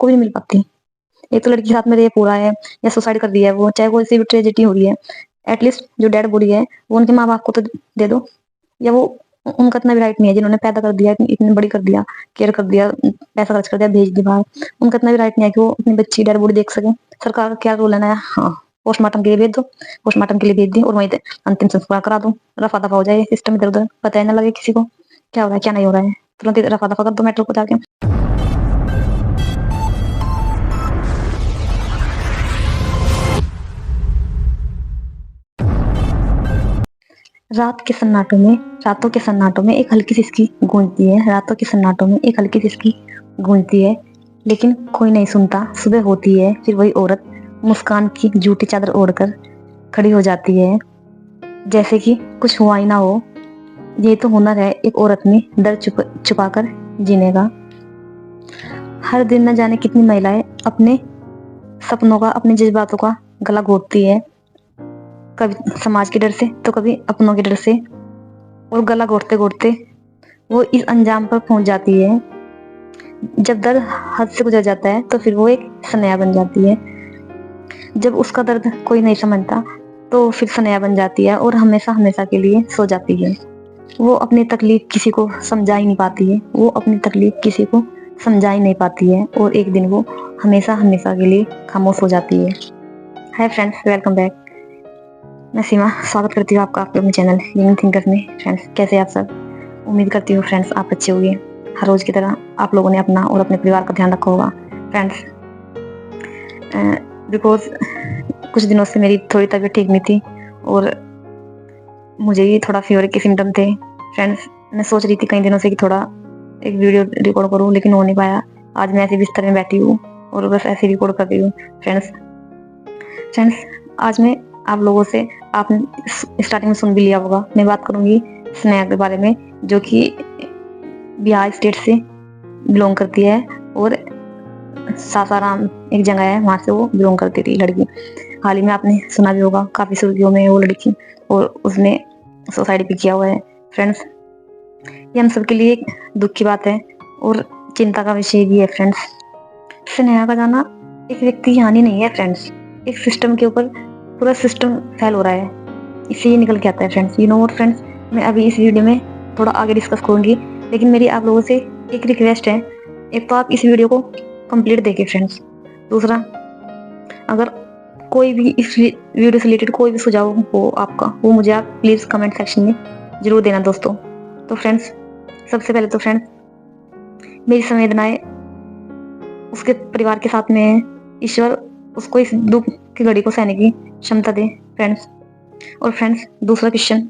कोई नहीं मिल पाती। एक तो लड़की के साथ में रेप हो रहा है या सुसाइड कर दिया है वो, चाहे कोई सी भी ट्रेजेडी हो रही है, एटलीस्ट जो डेड बॉडी है वो उनके माँ बाप को तो दे दो। या वो उनका इतना भी राइट नहीं है, जिन्होंने पैदा कर दिया, इतनी बड़ी कर दिया, केयर कर दिया, पैसा खर्च कर दिया, भेज दिया बाहर, उनका इतना भी राइट नहीं है कि वो अपनी बच्ची डेड बॉडी देख सके। सरकार का क्या रोल है? हाँ, पोस्टमार्टम के लिए भेज दो, पोस्टमार्टम के लिए भेज दी और वहीं अंतिम संस्कार करा दो, रफा दफा हो जाए सिस्टम इधर उधर, पता ही ना लगे किसी को क्या हो रहा है क्या नहीं हो रहा है, तुरंत रफा दफा कर दो मैटर को जाके। रातों के सन्नाटों में एक हल्की सिसकी गूंजती है, रातों के सन्नाटों में एक हल्की सिसकी गूंजती है, लेकिन कोई नहीं सुनता। सुबह होती है, फिर वही औरत मुस्कान की झूठी चादर ओढ़कर खड़ी हो जाती है, जैसे कि कुछ हुआ ही ना हो। ये तो हुनर है एक औरत में दर्द छुपाकर जीने का। हर दिन न जाने कितनी महिलाएं अपने सपनों का, अपने जज्बातों का गला घोटती है, कभी समाज के डर से तो कभी अपनों के डर से, और गला घोटते घोटते वो इस अंजाम पर पहुंच जाती है। जब दर्द हद से गुजर जाता है तो फिर वो एक सनया बन जाती है। जब उसका दर्द कोई नहीं समझता तो फिर सनया बन जाती है और हमेशा हमेशा के लिए सो जाती है। वो अपनी तकलीफ किसी को समझा ही नहीं पाती है, वो अपनी तकलीफ किसी को समझा ही नहीं पाती है, और एक दिन वो हमेशा हमेशा के लिए खामोश हो जाती है। Hi friends, welcome back. मैं सीमा स्वागत करती हूँ आपका आपके अपने चैनल यंग थिंकर्स में। फ्रेंड्स, कैसे आप सब? उम्मीद करती हूँ फ्रेंड्स आप अच्छे होंगे। हर रोज की तरह आप लोगों ने अपना और अपने परिवार का ध्यान रखा होगा। फ्रेंड्स, बिकॉज कुछ दिनों से मेरी थोड़ी तबीयत ठीक नहीं थी और मुझे भी थोड़ा फीवर के सिम्टम थे। फ्रेंड्स, मैं सोच रही थी कई दिनों से कि थोड़ा एक वीडियो रिकॉर्ड करूँ, लेकिन हो नहीं पाया। आज मैं ऐसे बिस्तर में बैठी हूँ और बस ऐसे रिकॉर्ड कर रही हूँ। फ्रेंड्स, आज मैं आप लोगों से, आपने स्टार्टिंग में सुन भी लिया होगा, मैं बात करूंगी स्नेहा के बारे में, जो कि बिहार स्टेट से बिलोंग करती है और सासाराम एक जगह है, वहां से वो बिलोंग करती थी लड़की। हाल ही में आपने सुना भी होगा, काफी सुर्खियों में वो लड़की, और उसने सुसाइड भी किया हुआ है। फ्रेंड्स, ये हम सबके लिए एक दुख की बात है और चिंता का विषय भी है। फ्रेंड्स, स्नेहा का जाना एक व्यक्ति की हानि नहीं है फ्रेंड्स, एक सिस्टम के ऊपर पूरा सिस्टम फेल हो रहा है, इससे ये निकल के आता है। Friends, you know what friends, मैं अभी इस वीडियो में थोड़ा आगे डिस्कस करूंगी, लेकिन मेरी आप लोगों से एक रिक्वेस्ट है। एक तो आप इस वीडियो को कंप्लीट देखिए फ्रेंड्स। दूसरा, अगर कोई भी इस वीडियो से रिलेटेड कोई भी सुझाव हो आपका, वो मुझे आप प्लीज कमेंट सेक्शन में जरूर देना दोस्तों। तो फ्रेंड्स, सबसे पहले तो फ्रेंड्स, मेरी संवेदनाएं उसके परिवार के साथ में है। ईश्वर उसको इस दुख की घड़ी को सहने की क्षमता दे फ्रेंड्स। और फ्रेंड्स, दूसरा क्वेश्चन,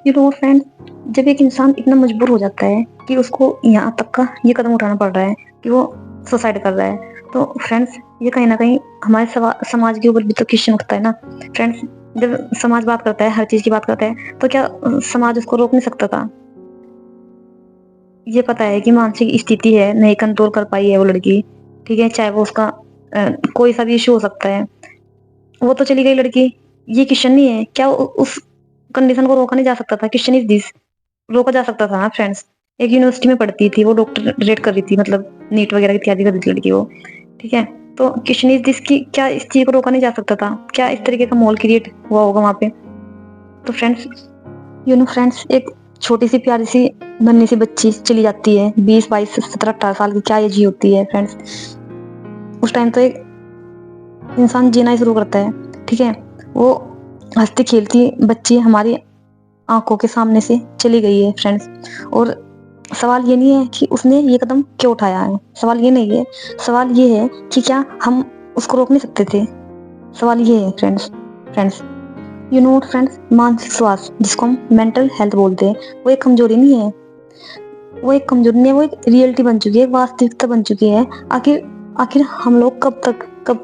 यू नो फ्रेंड्स, जब एक इंसान इतना मजबूर हो जाता है कि उसको यहाँ तक का ये कदम उठाना पड़ रहा है कि वो सुसाइड कर रहा है, तो फ्रेंड्स ये कहीं ना कहीं हमारे समाज के ऊपर भी तो क्वेश्चन उठता है ना फ्रेंड्स। जब समाज बात करता है, हर चीज की बात करता है, तो क्या समाज उसको रोक नहीं सकता था? ये पता है कि मानसिक स्थिति है, नहीं कंट्रोल कर पाई है वो लड़की, ठीक है, चाहे वो उसका कोई सा भी इशू हो सकता है, वो तो चली गई लड़की, ये क्वेश्चन नहीं है। क्या उस कंडीशन को रोका नहीं जा सकता था? क्वेश्चन इज दिस, रोका जा सकता था ना फ्रेंड्स। एक यूनिवर्सिटी में पढ़ती थी वो, डॉक्टरेट कर रही थी, मतलब नीट वगैरह की तैयारी कर रही थी लड़की वो, ठीक है। तो क्वेश्चन इज दिस कि क्या इस चीज को रोका नहीं जा सकता था? क्या इस तरीके का माहौल क्रिएट हुआ होगा वहां पे? तो फ्रेंड्स, यू नो फ्रेंड्स, एक छोटी सी प्यारी सी नन्ही सी बच्ची चली जाती है, 20 22 17 18 साल की, क्या एज ही होती है फ्रेंड्स। उस टाइम तो एक इंसान जीना ही शुरू करता है, ठीक है। वो हंसती खेलती बच्ची हमारी आंखों के सामने से चली गई है फ्रेंड्स। और सवाल ये नहीं है कि उसने ये कदम क्यों उठाया है, सवाल ये नहीं है, सवाल ये है कि क्या हम उसको रोक नहीं सकते थे? सवाल ये है फ्रेंड्स, यू नो फ्रेंड्स, मानसिक स्वास्थ्य जिसको हम मेंटल हेल्थ बोलते हैं, वो एक कमजोरी नहीं है, वो एक कमजोरी नहीं है, वो एक रियलिटी बन चुकी है, एक वास्तविकता बन चुकी है। आखिर हम लोग कब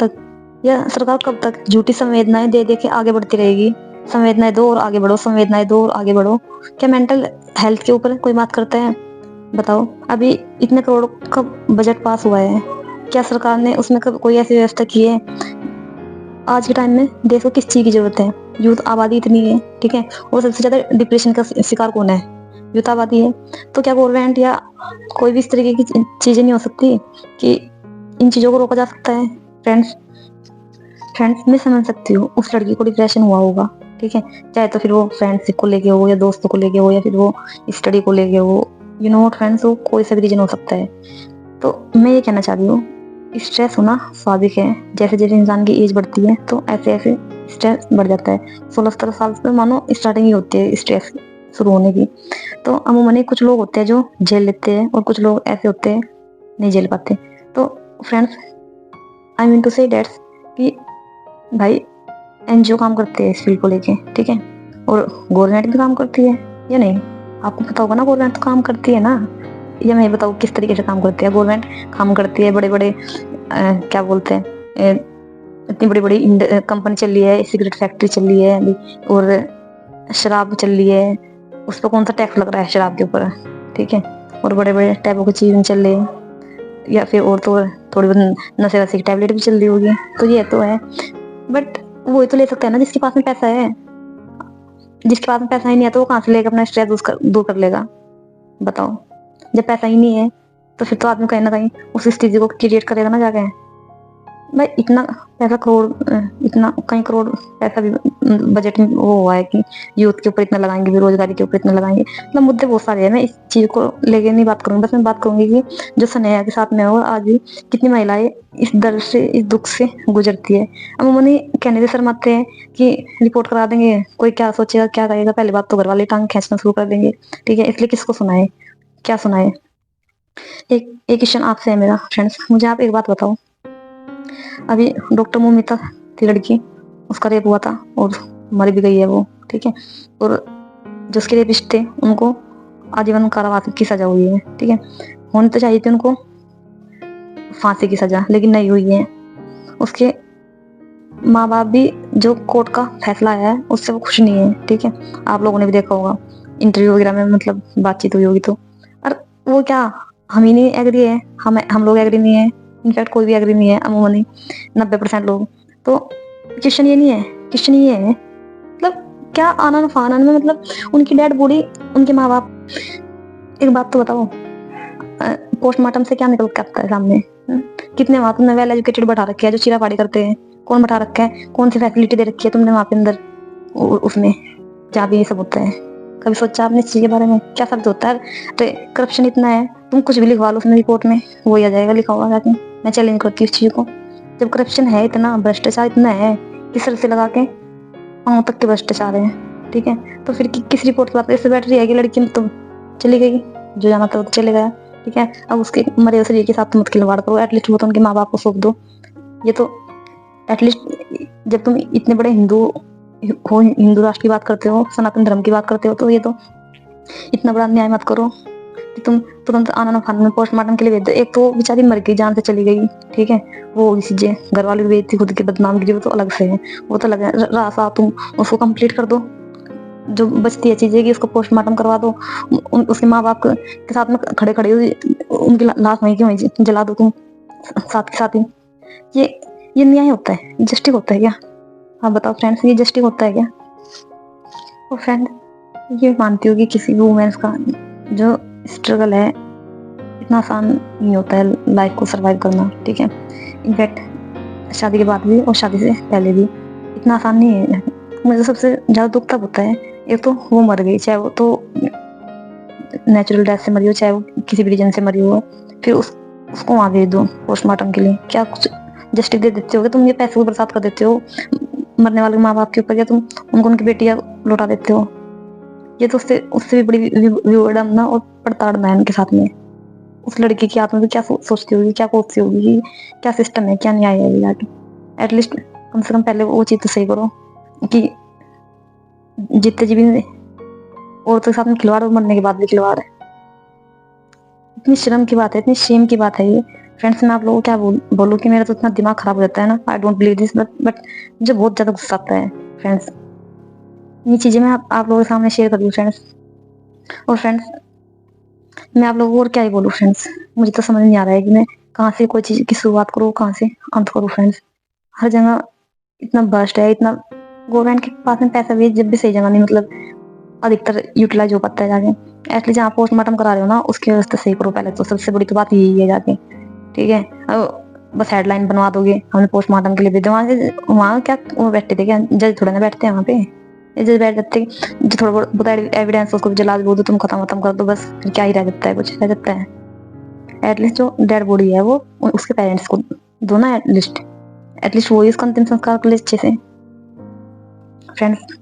तक या सरकार कब तक झूठी संवेदनाएं दे दे के आगे बढ़ती रहेगी? संवेदनाएं दो और आगे बढ़ो, संवेदनाएं दो और आगे बढ़ो। क्या मेंटल हेल्थ के ऊपर कोई बात करता है? बताओ। अभी इतने करोड़ का बजट पास हुआ है, क्या सरकार ने उसमें कोई ऐसी व्यवस्था की है? आज के टाइम में देश को किस चीज की जरूरत है? यूथ आबादी इतनी है, ठीक है, और सबसे ज्यादा डिप्रेशन का शिकार कौन है? यूथ आबादी है। तो क्या गवर्नमेंट या कोई भी इस तरीके की चीजें नहीं हो सकती कि इन चीज़ों को रोका जा सकता है फ्रेंड्स। फ्रेंड्स मैं समझ सकती हूँ उस लड़की को डिप्रेशन हुआ होगा, ठीक है, चाहे तो फिर वो फ्रेंडशिप को लेके हो या दोस्तों को लेके हो या फिर वो स्टडी को लेके हो, यू नो फ्रेंड्स, वो कोई सा भी रीजन हो सकता है। तो मैं ये कहना चाह रही हूँ, स्ट्रेस होना स्वाभाविक है। जैसे जैसे इंसान की एज बढ़ती है तो ऐसे ऐसे स्ट्रेस बढ़ जाता है। 16-17 साल से मानो स्टार्टिंग ही होती है स्ट्रेस शुरू होने की। तो अमूमन कुछ लोग होते हैं जो झेल लेते हैं और कुछ लोग ऐसे होते हैं नहीं झेल पाते। तो फ्रेंड्स आई मीन टू से डेट्स कि भाई एनजीओ काम करते हैं इस फील्ड को लेके, ठीक है, और गवर्नमेंट भी काम करती है या नहीं, आपको पता होगा ना, गवर्नमेंट तो काम करती है ना, या मैं बताऊँ किस तरीके से काम करती है। गवर्नमेंट काम करती है, बड़े बड़े क्या बोलते हैं, इतनी बड़ी बड़ी कंपनी चल रही है, सिगरेट फैक्ट्री चल रही है और शराब चल रही है, उस पर कौन सा टैक्स लग रहा है शराब के ऊपर, ठीक है, और बड़े बड़े टाइपों की चीज़ें चल रही है, या फिर और तो थोड़ी बहुत नशे वशे की टैबलेट भी चल रही होगी। तो ये तो है, बट वही तो ले सकता है ना जिसके पास में पैसा है। जिसके पास में पैसा ही नहीं है तो वो कहाँ से लेकर अपना स्ट्रेस दूर कर लेगा, बताओ। जब पैसा ही नहीं है तो फिर तो आदमी कहीं ना कहीं उस स्थिति को क्रिएट करेगा ना जाके। भाई इतना पैसा इतना कई करोड़ पैसा भी बजट में वो हुआ है कि यूथ के ऊपर इतना लगाएंगे, बेरोजगारी के ऊपर इतना लगाएंगे, मतलब मुद्दे बहुत सारे हैं। मैं इस चीज को लेके नहीं बात करूंगी, बस मैं बात करूंगी कि जो स्नेहा के साथ में है और आज भी कितनी महिलाएं इस दर्द से, इस दुख से गुजरती है। अमूमन कहने से शर्माते हैं कि रिपोर्ट करा देंगे, कोई क्या सोचेगा क्या करेगा, पहली बात तो घर वाले टांग खींचना शुरू कर देंगे, ठीक है, इसलिए किसको सुनाए, क्या सुनाए। एक एक क्वेश्चन आपसे है मेरा फ्रेंड्स, मुझे आप एक बात बताओ, अभी डॉक्टर मोमिता थी लड़की, उसका रेप हुआ था और मर भी गई है वो, ठीक है, और जो उसके रेपिस्ट थे उनको आजीवन कारावास की सजा हुई है, ठीक है, होनी तो चाहिए थी उनको फांसी की सजा, लेकिन नहीं हुई है। उसके माँ बाप भी जो कोर्ट का फैसला आया है उससे वो खुश नहीं है, ठीक है, आप लोगों ने भी देखा होगा इंटरव्यू वगैरह में, मतलब बातचीत हुई होगी तो। और वो क्या, हम ही नहीं एग्री है, हम लोग एग्री नहीं है, इनफैक्ट कोई भी एग्री नहीं है, अमूमन 90% लोग। तो क्वेश्चन ये नहीं है, क्वेश्चन ये है मतलब क्या आनन फानन में, मतलब उनकी डेड बॉडी, उनके माँ बाप, एक बात तो बताओ, पोस्टमार्टम से क्या निकल के आता है सामने? कितने वहां तुमने वेल एजुकेटेड बैठा रखे हैं जो चीराफाड़ी करते हैं, कौन बैठा रखा है, कौन सी फैसिलिटी दे रखी है तुमने वहां पे अंदर उसमें जहाँ भी ये सब होता है? कभी सोचा आपने इस चीज के बारे में, क्या शब्द होता है? तो करप्शन इतना है, तुम कुछ भी लिखवा लो उसमें रिपोर्ट में वो आ जाएगा लिखा हुआ जाके। मैं चैलेंज करती हूँ इस चीज को। जब करप्शन है इतना, भ्रष्टाचार इतना है कि सर से लगा के पाँव तक के भ्रष्टाचार है, ठीक है, तो फिर किस रिपोर्ट की बात ऐसे बैठ रही है कि लड़की तो चली गई, जो जाना था वो तो चले गया, ठीक है, अब उसके मरे शरीर के साथ मत खिलवाड़ करो, एटलीस्ट वो तो उनके माँ बाप को सौंप दो। ये तो एटलीस्ट जब तुम इतने बड़े हिंदू हो, हिंदू राष्ट्र की बात करते हो, सनातन धर्म की बात करते हो, तो ये तो इतना बड़ा अन्याय मत करो कि तुम तुरंत आनन फानन में पोस्टमार्टम के लिए भेज दो। एक तो बेचारी मर गई, जान से चली गई, ठीक है, वो होगी चीजें, घर वाले भी बेइज्जती खुद के बदनाम की, वो तो अलग से है, वो तो अलग है। रासा तुम उसको कंप्लीट कर दो, जो बचती है चीजें कि उसको पोस्टमार्टम करवा दो, उसके माँ बाप के साथ में खड़े खड़े उनकी लाश वहीं की वहीं जला दो तुम साथ के साथ ही। ये न्याय होता है, जस्टिस होता है क्या? आप बताओ फ्रेंड्स, ये जस्टिस होता है क्या? और फ्रेंड ये मानती हूँ कि किसी भी वुमेन्स का जो स्ट्रगल है इतना आसान नहीं होता है लाइफ को सरवाइव करना, ठीक है, इनफैक्ट शादी के बाद भी और शादी से पहले भी इतना आसान नहीं है। मुझे सबसे ज़्यादा दुख तब होता है, एक तो वो मर गई, चाहे वो तो नेचुरल डेथ से मरी हो, चाहे वो किसी भी रीजन से मरी हो, फिर उसको वहाँ भेज दो पोस्टमार्टम के लिए, क्या कुछ जस्टिस दे देते हो? तुम ये पैसे को बर्बाद कर देते हो मरने वाले माँ बाप के ऊपर, या तुम उनको उनकी बेटियां लौटा देते हो? ये तो उससे भी बड़ी विडम्बना और प्रताड़ना है उनके साथ में। उस लड़की की आत्मा में क्या सोचती होगी, क्या सोचती होगी कि क्या सिस्टम है, क्या न्याय है जाके। एटलीस्ट कम से कम पहले वो चीज तो सही करो कि जितने जीवी औरतों के साथ में खिलवाड़ और मरने के बाद भी खिलवाड़ है। इतनी शर्म की बात है, इतनी शेम की बात है ये फ्रेंड्स। मैं आप लोगों को क्या बोलूँ कि मेरा तो इतना दिमाग खराब हो जाता है ना, I don't believe this, but मुझे बहुत ज्यादा गुस्सा आता है फ्रेंड्स। ये चीजें मैं आप लोगों के सामने शेयर कर दूँ फ्रेंड्स। और फ्रेंड्स मैं आप लोगों को और क्या ही बोलूँ फ्रेंड्स, मुझे तो समझ नहीं आ रहा है कि मैं कहाँ से कोई चीज की शुरुआत करूँ, कहाँ से अंत करूँ फ्रेंड्स। हर जगह इतना बस्ट है, इतना गवर्नमेंट के पास में पैसा भी जब भी सही जगह नहीं, मतलब अधिकतर यूटिलाइज हो पाता है जाके। एटलीस्ट जहाँ पोस्टमार्टम करा रहे हो ना उसकी व्यवस्था सही करो पहले, तो सबसे बड़ी तो बात यही है जाके, ठीक है। अब बस हेडलाइन बनवा दोगे, हमने पोस्टमार्टम के लिए भेजा। वहाँ क्या वो बैठते थे क्या? जज थोड़ा ना बैठते हैं वहाँ पे, जज बैठ जाते जो थोड़ा बहुत एविडेंस उसको जला बोल दो, तुम खत्म कर दो बस, फिर क्या ही रह जाता है, कुछ रह जाता है? एटलीस्ट जो डेड बॉडी है वो उसके पेरेंट्स को दो ना, एटलीस्ट वो इसका अंतिम संस्कार कर ले अच्छे से। फ्रेंड्स,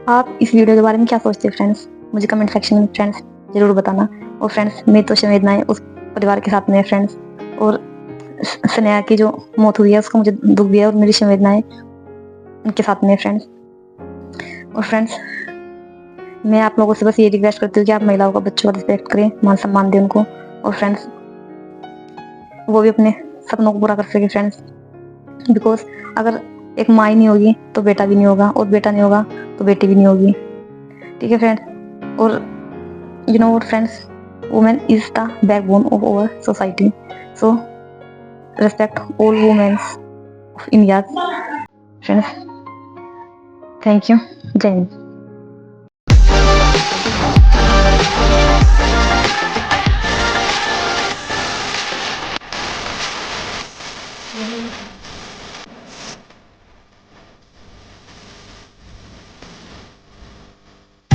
आप इस वीडियो के बारे में क्या सोचते हैं फ्रेंड्स? मुझे कमेंट सेक्शन में फ्रेंड्स जरूर बताना। और फ्रेंड्स, मेरी तो संवेदनाएं उस परिवार के साथ में है फ्रेंड्स, और स्नेहा की जो मौत हुई है उसका मुझे दुख भी है, और मेरी संवेदनाएं उनके साथ में है फ्रेंड्स। और फ्रेंड्स, मैं आप लोगों से बस ये रिक्वेस्ट करती हूँ कि आप महिलाओं का, बच्चों का रिस्पेक्ट करें, मान सम्मान दें उनको, और फ्रेंड्स वो भी अपने सपनों को पूरा कर सके फ्रेंड्स। बिकॉज अगर एक माँ ही नहीं होगी तो बेटा भी नहीं होगा, और बेटा नहीं होगा तो बेटी भी नहीं होगी। ठीक है फ्रेंड्स? और you know what friends, women is the backbone of our society, so respect all women of India. Friends, thank you. Jai Hind.